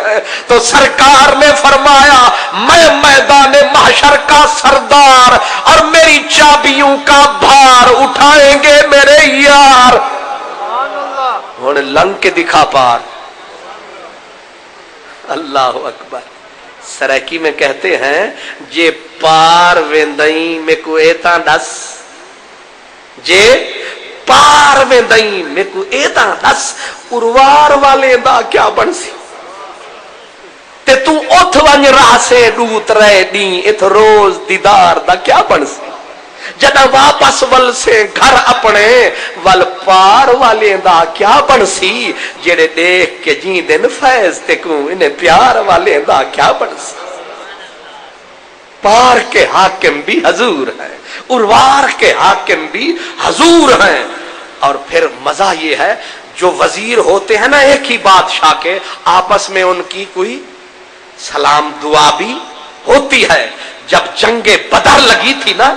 ہیں تو سرکار نے فرمایا میں میدان محشر کا سردار اور میری چابیوں کا بھار اٹھائیں گے میرے یار. ہوں لنگ کے دکھا پار. اللہ اکبر. سرائکی میں کہتے ہیں جے پار ویندئی میں کو ایتا دس جے پار ویندئی میں کو ایتا دس اروار والے دا کیا بن سی تے تو اتھ ونج راہ سے ڈوت رہے ڈیں ات روز دیدار دا کیا بن سی جنا واپس ول سے گھر اپنے ول پار والے دا کیا بن سی جڑے دیکھ کے جی دن فیض تے کو انہیں پیار والے دا کیا بن سی. پار کے حاکم بھی حضور ہیں, اروار کے حاکم بھی حضور ہیں. اور پھر مزہ یہ ہے جو وزیر ہوتے ہیں نا ایک ہی بادشاہ کے آپس میں ان کی کوئی سلام دعا بھی ہوتی ہے. جب جنگ بدر لگی تھی نا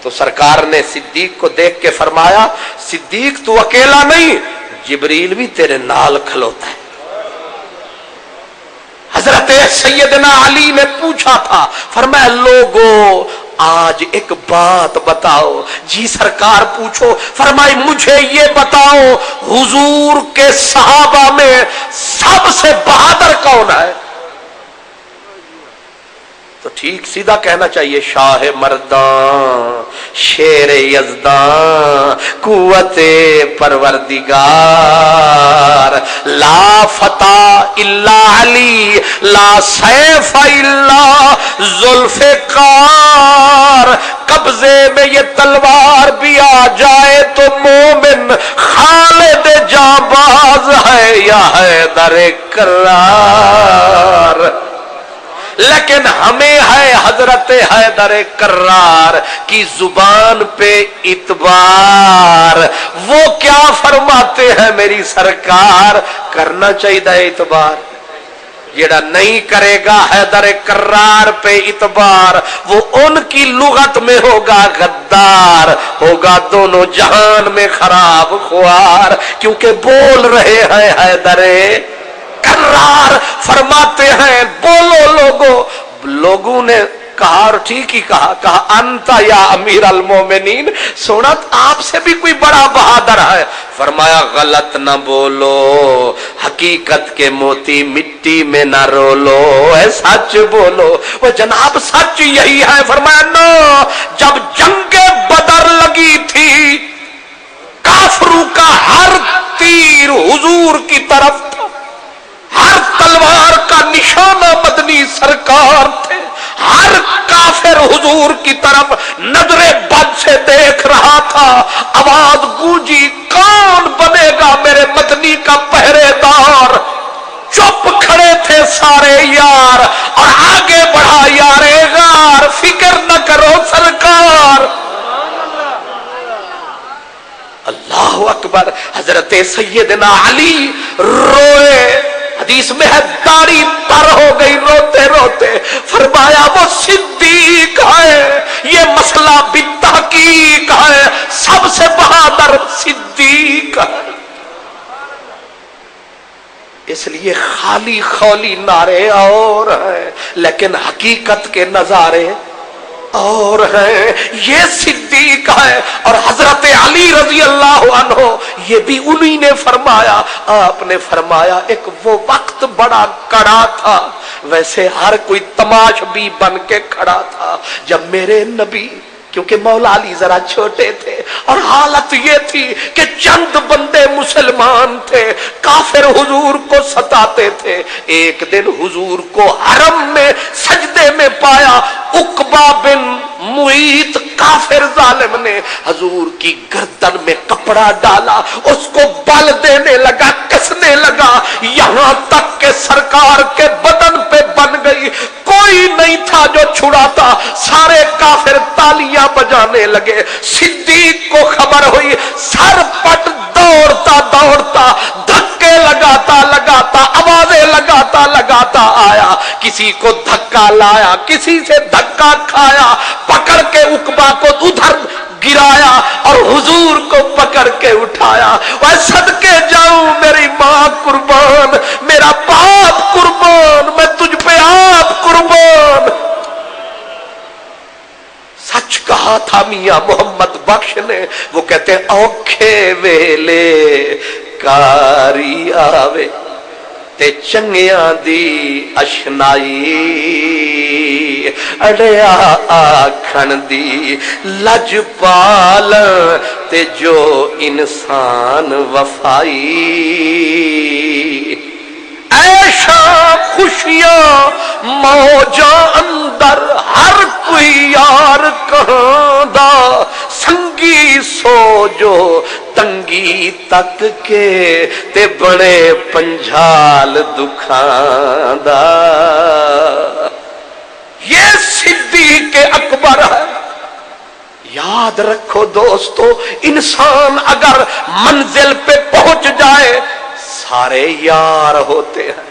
تو سرکار نے صدیق کو دیکھ کے فرمایا صدیق تو اکیلا نہیں جبریل بھی تیرے نال کھلوتا ہے. حضرت سیدنا علی نے پوچھا تھا فرمایا لوگوں آج ایک بات بتاؤ. جی سرکار پوچھو. فرمائی مجھے یہ بتاؤ حضور کے صحابہ میں سب سے بہادر کون ہے؟ تو ٹھیک سیدھا کہنا چاہیے شاہ مردان شیر یزدان قوت پروردگار لا فتح الا علی لا سیف الا ذوالفقار. قبضے میں یہ تلوار بھی آ جائے تو مومن خالد جانباز ہے یا حیدر کرار. لیکن ہمیں ہے حضرت حیدر کرار کی زبان پہ اعتبار. وہ کیا فرماتے ہیں میری سرکار کرنا چاہیے اعتبار. جیڑا نہیں کرے گا حیدر کرار پہ اعتبار وہ ان کی لغت میں ہوگا غدار, ہوگا دونوں جہان میں خراب خوار. کیونکہ بول رہے ہیں حیدر کرار. فرماتے ہیں بولو لوگوں نے کہا اور ٹھیک ہی کہا انت یا امیر المومنین سونا آپ سے بھی کوئی بڑا بہادر ہے. فرمایا غلط نہ بولو حقیقت کے موتی مٹی میں نہ رولو اے سچ بولو. وہ جناب سچ یہی ہے. فرمایا نو جب جنگ بدر لگی تھی کافروں کا ہر تیر حضور کی طرف تھا, ہر تلوار کا نشانہ مدنی سرکار تھے, ہر کافر حضور کی طرف نظر بد سے دیکھ رہا تھا. آواز گونجی کون بنے گا میرے مدنی کا پہرے دار. چپ کھڑے تھے سارے یار اور آگے بڑھا یارے غار فکر نہ کرو سرکار. اللہ اکبر. حضرت سیدنا علی روئے. حدیث میں ہے داڑھی پر ہو گئی روتے روتے. فرمایا وہ صدیق ہے, یہ مسئلہ بھی تحقیق ہے, سب سے بہادر صدیق ہے. اس لیے خالی خولی نعرے اور ہیں لیکن حقیقت کے نظارے اور ہیں. یہ صدیق ہے. اور حضرت علی رضی اللہ عنہ یہ بھی انہی نے فرمایا. آپ نے فرمایا ایک وہ وقت بڑا کڑا تھا ویسے ہر کوئی تماش بھی بن کے کھڑا تھا جب میرے نبی, کیونکہ مولا علی ذرا چھوٹے تھے اور حالت یہ تھی کہ چند بندے مسلمان تھے, کافر حضور کو ستاتے تھے. ایک دن حضور کو حرم میں سجدے میں پایا. عقبہ بن معیط کافر ظالم نے حضور کی گردن میں کپڑا ڈالا, اس کو بل دینے لگا, کسنے لگا, یہاں تک کہ سرکار کے بدن پہ بن گئی. کوئی نہیں تھا جو چھڑاتا. سارے کافر تالیاں بجانے لگے. صدیق کو خبر ہوئی, سر پٹ دوڑتا دھکے لگاتا آوازیں لگاتا آیا. کسی کو دھکا لایا, کسی سے دھکا کھایا, پکڑ کے عقبہ کو ادھر گرایا اور حضور کو پکڑ کے اٹھایا. وہ صدقے جاؤں میری ماں قربان, میرا باپ قربان, کہا تھا میاں محمد بخش نے، وہ کہتے ہیں اوکھے ویلے کاری آوے تے چنگیاں دی اشنائی، اڑیا آکھن دی لج پال تے جو انسان وفائی، ایشا خوشیاں موجاں اندر ہر کوئی یار کہاں دا، سنگی سو جو تنگی تک کے تے بڑے پنجھال دکھاں دا، یہ صدیق اکبر ہے۔ یاد رکھو دوستو، انسان اگر منزل پہ پہنچ جائے سارے یار ہوتے ہیں،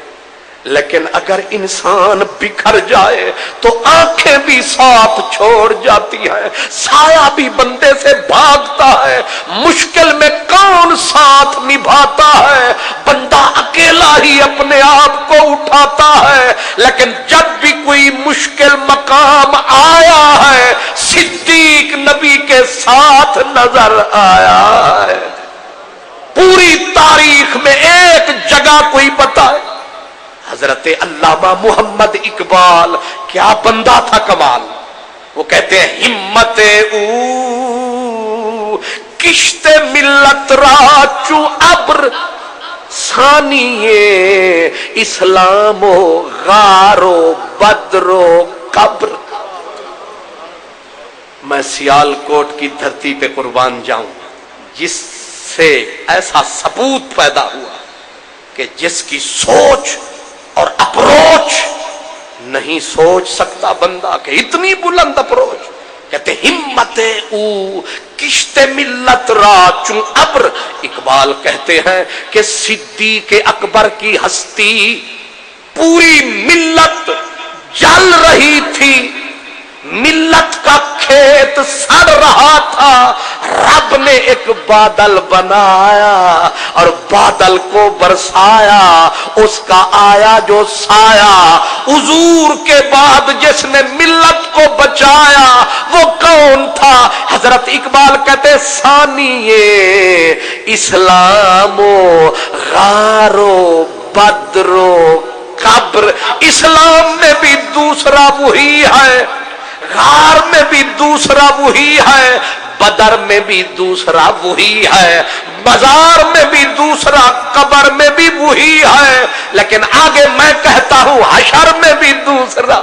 لیکن اگر انسان بکھر جائے تو آنکھیں بھی ساتھ چھوڑ جاتی ہیں، سایہ بھی بندے سے بھاگتا ہے، مشکل میں کون ساتھ نبھاتا ہے، بندہ اکیلا ہی اپنے آپ کو اٹھاتا ہے، لیکن جب بھی کوئی مشکل مقام آیا ہے صدیق نبی کے ساتھ نظر آیا ہے۔ پوری تاریخ میں ایک جگہ کوئی بتائے؟ حضرت علامہ محمد اقبال کیا بندہ تھا کمال، وہ کہتے ہیں ہمت او کشت ملت را چو ابر ثانیے اسلام و غار و بدر و قبر۔ میں سیالکوٹ کی دھرتی پہ قربان جاؤں جس سے ایسا ثبوت پیدا ہوا کہ جس کی سوچ اور اپروچ نہیں سوچ سکتا بندہ کہ اتنی بلند اپروچ، کہتے ہمت او کشت ملت را چون ابر۔ اقبال کہتے ہیں کہ صدیق اکبر کی ہستی پوری ملت جل رہی تھی، ملت کا کھیت سڑ رہا تھا، رب نے ایک بادل بنایا اور بادل کو برسایا، اس کا آیا جو سایہ، حضور کے بعد جس نے ملت کو بچایا وہ کون تھا؟ حضرت اقبال کہتے ثانیے اسلام و غار و بدر و قبر۔ اسلام میں بھی دوسرا وہی ہے، غار میں بھی دوسرا وہی ہے، بدر میں بھی دوسرا وہی ہے، مزار میں بھی دوسرا، قبر میں بھی وہی ہے، لیکن آگے میں کہتا ہوں حشر میں بھی دوسرا۔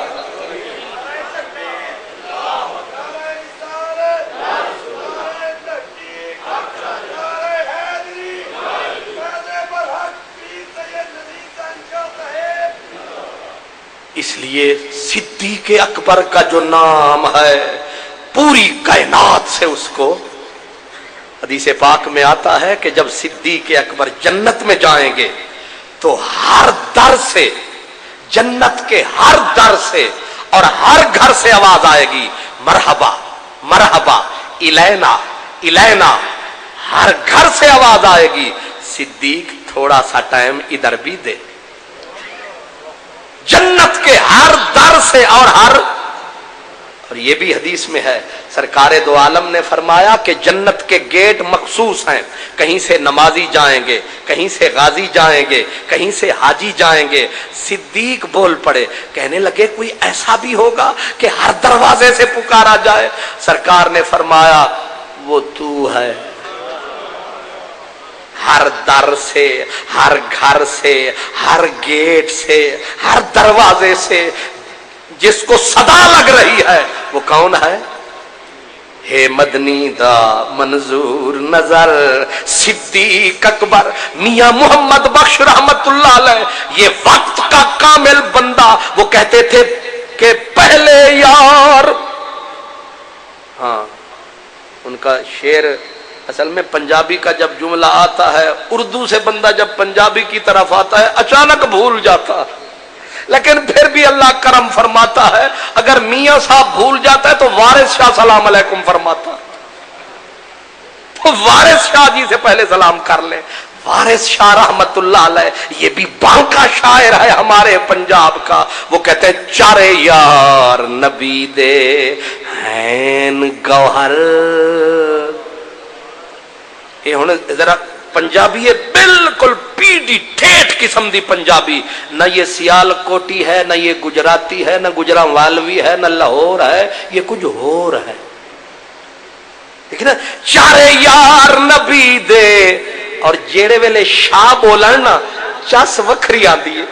اس لیے صدیق اکبر کا جو نام ہے پوری کائنات سے اس کو، حدیث پاک میں آتا ہے کہ جب صدیق اکبر جنت میں جائیں گے تو ہر در سے، جنت کے ہر در سے اور ہر گھر سے آواز آئے گی مرحبا مرحبا الینا الینا، ہر گھر سے آواز آئے گی صدیق تھوڑا سا ٹائم ادھر بھی دے۔ جنت کے ہر در سے اور یہ بھی حدیث میں ہے، سرکار دو عالم نے فرمایا کہ جنت کے گیٹ مخصوص ہیں، کہیں سے نمازی جائیں گے، کہیں سے غازی جائیں گے، کہیں سے حاجی جائیں گے۔ صدیق بول پڑے، کہنے لگے کوئی ایسا بھی ہوگا کہ ہر دروازے سے پکارا جائے؟ سرکار نے فرمایا وہ تو ہے، ہر در سے، ہر گھر سے، ہر گیٹ سے، ہر دروازے سے جس کو صدا لگ رہی ہے وہ کون ہے؟ ہے مدنی دا منظور نظر صدیق اکبر میاں محمد بخش رحمت اللہ علیہ، یہ وقت کا کامل بندہ۔ وہ کہتے تھے کہ پہلے یار، ہاں ان کا شعر اصل میں پنجابی کا جب جملہ آتا ہے، اردو سے بندہ جب پنجابی کی طرف آتا ہے اچانک بھول جاتا، لیکن پھر بھی اللہ کرم فرماتا ہے، اگر میاں صاحب بھول جاتا ہے تو وارث شاہ سلام علیکم فرماتا، تو وارث شاہ جی سے پہلے سلام کر لیں۔ وارث شاہ رحمت اللہ علیہ یہ بھی بانکا شاعر ہے ہمارے پنجاب کا. وہ کہتے ہیں چارے یار نبی دے ہیں گوہر. یہ ہن ذرا پنجابی ہے بالکل پیڑی ٹھیٹھ قسم دی پنجابی. نہ یہ سیال کوٹی ہے، نہ یہ گجراتی ہے، نہ گجراں والوی ہے، نہ لاہور ہے، یہ کچھ اور ہے. دیکھنا چارے یار نبی دے. اور جیڑے ویلے شاہ بولن نا چس وکھری آندی ہے،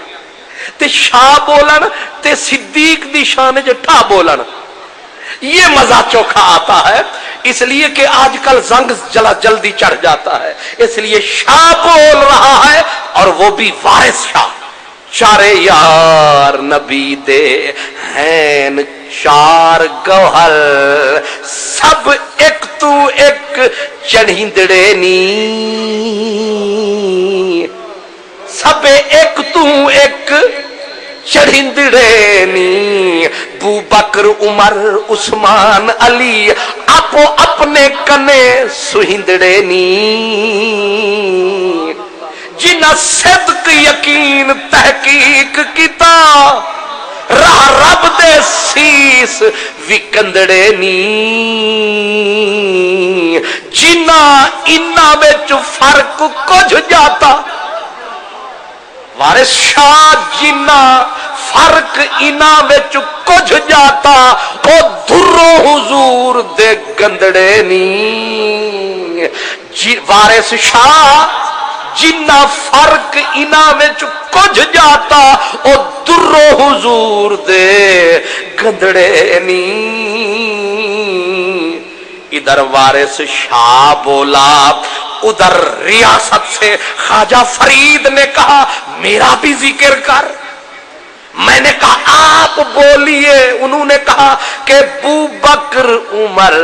تے شاہ بولن تے صدیق دی شان جو ٹھا بولن یہ مزہ چوکھا آتا ہے. اس لیے کہ آج کل زنگ جلدی چڑھ جاتا ہے، اس لیے شاہ بول رہا ہے اور وہ بھی وارث شاہ. چارے یار نبی دے ہیں چار گوہر، سب ایک تو ایک چڑھیندڑے نی. سب ایک تو ایک چڑھیندڑے نی. ابو بکر عمر عثمان علی آپ اپنے کنے سہندڑے نی. جنہ صدق یقین تحقیق کیتا راہ رب دے سیس وکندڑے نی. جنہ انہاں وچ فرق کچھ جاتا وارث شاہ جنہ فرق انہاں وچ کچھ جاتا او درو حضور دے گندڑے نی. وارث شاہ جنہ فرق انہاں وچ کچھ جاتا او درو حضور دے گندڑے نی. ادھر وارث شاہ بولا، ادھر ریاست سے خواجہ فرید نے کہا میرا بھی ذکر کر. میں نے کہا آپ بولیے. انہوں نے کہا کہ ابو بکر عمر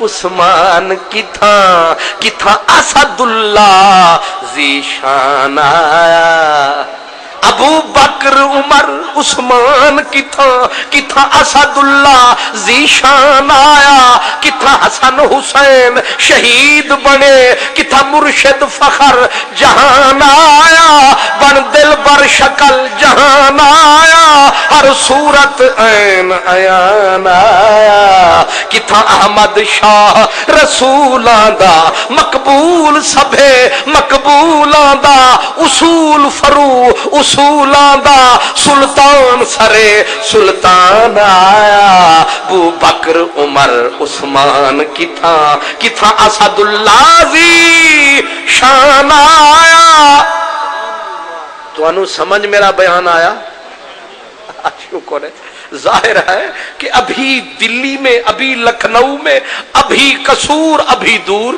عثمان کتھا اسد اللہ ذیشان آیا. ابو بکر عمر عثمان کتھا اسد اللہ ذیشان آیا. کتھا حسن حسین شہید بنے، کتھا مرشد فخر جہان آیا. بن دل بر شکل جہان آیا، ہر صورت عین عیان آیا. کتھا احمد شاہ رسولاں دا مقبول سبھے مقبولاں دا اصول فرو اصولاں دا سلطان سرے سلطان آیا. ابو بکر عمر عثمان کتھا اسد اللہ ذی شان آیا. تو انو سمجھ میرا بیان آیا؟ شکر ہے. ظاہر ہے کہ ابھی دلی میں، ابھی لکھنؤ میں، ابھی قصور، ابھی دور.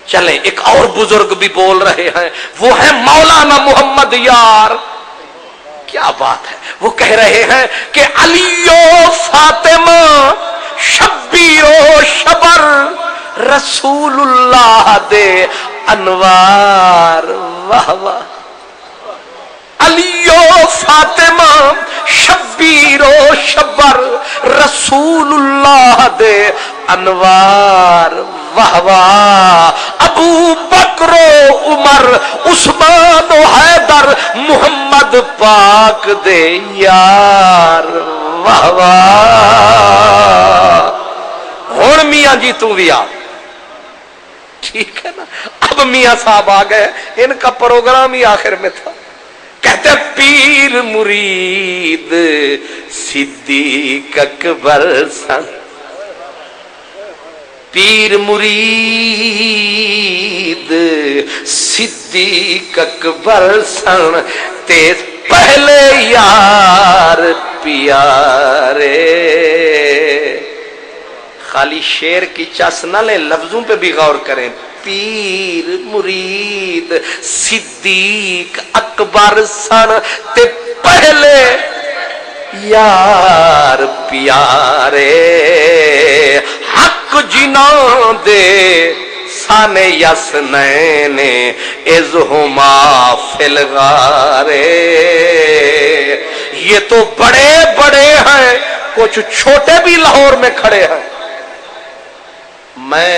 چلیں ایک اور بزرگ بھی بول رہے ہیں، وہ ہے مولانا محمد یار. کیا بات ہے. وہ کہہ رہے ہیں کہ علی و فاطمہ شبیر و شبر رسول اللہ دے انوار. واہ واہ. علی و فاطمہ شبیر و شبر رسول اللہ دے انوار. واہ واہ. ابو بکر و عمر عثمان و حیدر محمد پاک دے یار. واہ واہ. ہن میاں جی تو بھی آ. ٹھیک ہے نا. اب میاں صاحب آ گئے، ان کا پروگرام ہی آخر میں تھا. کہتے پیر مرید صدیق اکبر سن. پیر مرید صدیق اکبر سن تے پہلے یار پیارے. خالی شعر کی چس نہ لیں، لفظوں پہ بھی غور کریں. پیر مرید صدیق اکبر سن تے پہلے یار پیارے. حق جناں دے سانے یسنین ازہما فی الغارے. یہ تو بڑے بڑے ہیں، کچھ چھوٹے بھی لاہور میں کھڑے ہیں. میں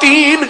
3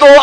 2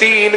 3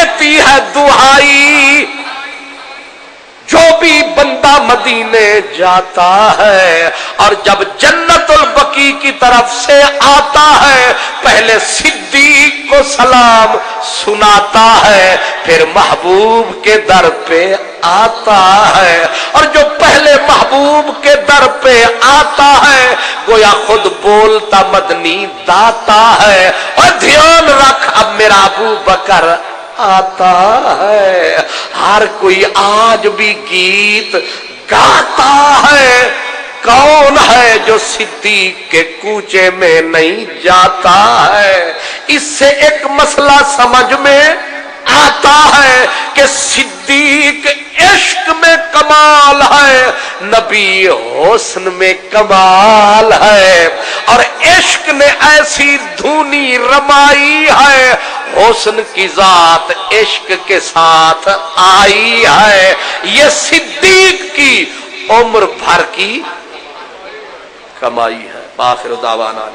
دیتی ہے دہائی جو بھی بندہ مدینے جاتا ہے اور جب جنت البقیع کی طرف سے آتا ہے پہلے صدیق کو سلام سناتا ہے پھر محبوب کے در پہ آتا ہے، اور جو پہلے محبوب کے در پہ آتا ہے گویا خود بولتا مدنی داتا ہے۔ اور دھیان رکھ اب میرا ابو بکر آتا ہے، ہر کوئی آج بھی گیت گاتا ہے، کون ہے جو صدیق کے کوچے میں نہیں جاتا ہے؟ اس سے ایک مسئلہ سمجھ میں آتا ہے کہ صدیق عشق میں کمال ہے، نبی حسن میں کمال ہے، اور عشق نے ایسی دھونی رمائی ہے، حسن کی ذات عشق کے ساتھ آئی ہے، یہ صدیق کی عمر بھر کی کمائی ہے۔ آخر دعوانا